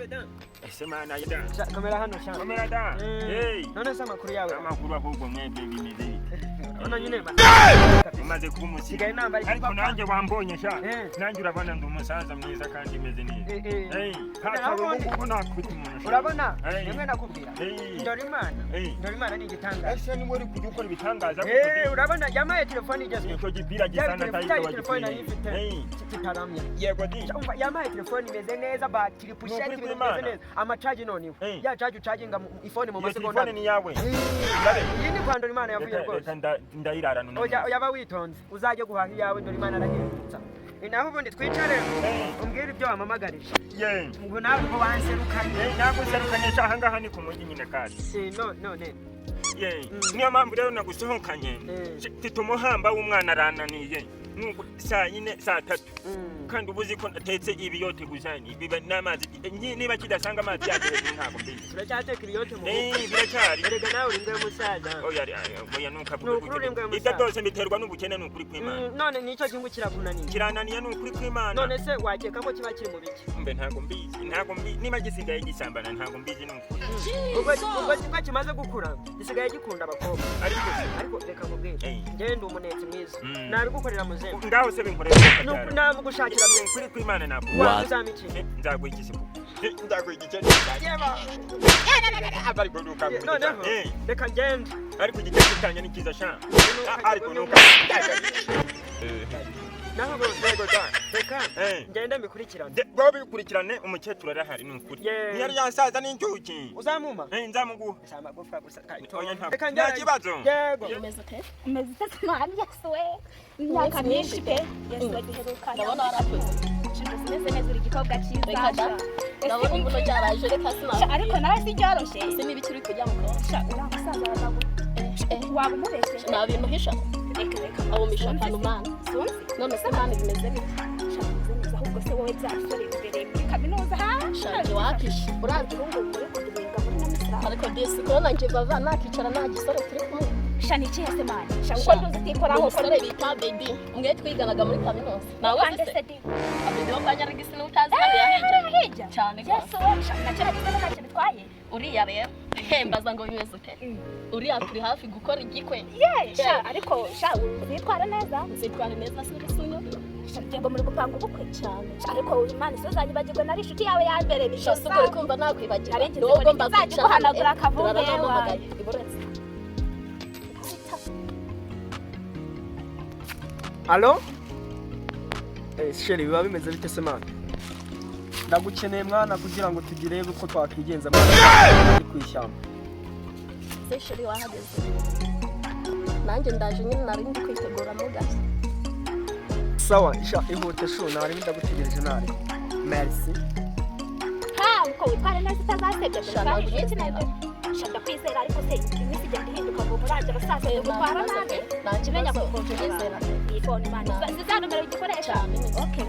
da. Ese mana yida. Kamera hano sha. Kamera da. Hey. None se amakuru yawe. Amakuru ahubwo mwebwe bimeze. Ona nyine umaze kumusiga. Sigaye namba ariko nanjye wambonye sha. Nanjye urabona ndi umusaza mwiza kandi meze neza. Hey. Hata ubu nakuti umuntu. Urabona? Nimwe nakubwira. Ndorimana ni igitangaza. Ese ni muri kujya ukora ibitangaza kuko. Urabona yamaye telefone igezwe. Icyo gipira gisana tayizo telefone kitaramye. Yego di. Yamaye telefone imeze neza batiri pusheti imeze neza. Amachaji none. Ya charge charginga ifone mu masegonda. Ifone ni yawe. Iyi ni kwa Ndorimana yavuye rwose. Ndayirara none. Yaba witonze. Uzaje guhaha yawe Ndorimana arahindutsa. Naho ubundi twicare umbwire ibyo wamamagarije. Ngo nawe ko wanserukanye. Ntabwo serukanye cyaha ngaha ni ku mujyi nyine kandi. None. Niyo mpamvu rero nagusohokanye. Mfite umuhamba w'umwana arananiye. Nuko saa 4 saa 3. Kandi ubuzi ko natetse ibiyote guzani biba n'amazi niba kidasanga amazi yake ntabwo mbizi. Turacyateka ibiyote mu biracyari. Erega nawe uri ngwe musaza. Oya nukavuga ibyo byose biterwa n'ubukene n'ukuri kw'Imana. None nicyo kingu kirakunaniye. Kirananiye n'ukuri kw'Imana. None se wakeka ko kiba kiri mu biki? Mbe ntabwo mbizi. Niba gisigaye gisambana ntabwo mbizi n'ukuri. Ubwo kimaze gukura gisigaye gikunda abakobwa. Ariko reka nkubwire. Ngende umunetse mwiza. Nabigukorera muzehe. Ngaho se binkorera. Ntabwo gushakira kuri kw'Imana ntabwo. Wazamiki. Nzaguha igisigo. Nzaguha igiceri. Abari kuruka. Noneho reka ngende. Ariko igiceri kitanye ni kiza sha. Ariko nuka. Naho bego da. Reka ngende mbikurikirane. Bwo bikurikirane umukecuru arahari n'ukuri. Yari yansaza n'injuki. Uzamuma? Nzamuguha. Samagufwa gusa Reka nta kibazo. Yego. Umeze mari yaswe. Imyaka myinshi pe. Yaswe giheruka. Ndabona warakuze. Sineze neza uri gikobwa cyiza. Ndabona imbuno cyaraje reka sina. Ariko nawe si byaroshe. Se n'ibiki uri kujya mu konsha. Uramusaza warago. Waba umubeshe. Nabimuhisha. Reka. Abo mishaka n'umana. None se mani bimeze bite? Ahubwo se wowe byasore imbere muri kaminuza ha? Shaje wapishe. Uraje urungu muri kuduhinga muri namisra. Ariko disi ko nanje bava nakicara nagisore turi kumwe. Shani cyese mani. Shanko nduzi tikoraho ko bita baby. Umwe twiganaga muri kaminuza. Nawe se. Abidi bakanyarigisi n'utazi hija. Cyane ko. Yeso nakira kigana nacyo bitwaye. Uriya rero. Mbaza ngo bimeze ute? Uriya turi hafi gukora igikwe. Ariko sha uzitwara neza. Uzitwara neza singusunyo. Ngo muri gupanga ubukwe cyane. Ariko Imana izozanyibagirwe nari inshuti yawe ya mbere bishosa. Sugore kumva nakwibagirwa. Nubwo mbazaje guhanagura akavuge yawe. Iburetse. Allo? Sheri biba bimeze bite se mana? Ndagukeneye mwana kugira ngo tugire uko twakwigenza mwana kwishyamba. Se sheri wahageze. Nanjye ndaje nyine nari ndi kwitegura mu gasi. Sawa, ihute sho nari ndagutegereje nari. Merci. Uko witwara neza utazasebya shana iki neza. Shaka kwizera ariko se imisi igenda ihinduka ngo muraje basaza yo gutwara nabi. Nakimenya ko kwizera. Iyi phone Imana. Zizanumero igikoresha. Okay.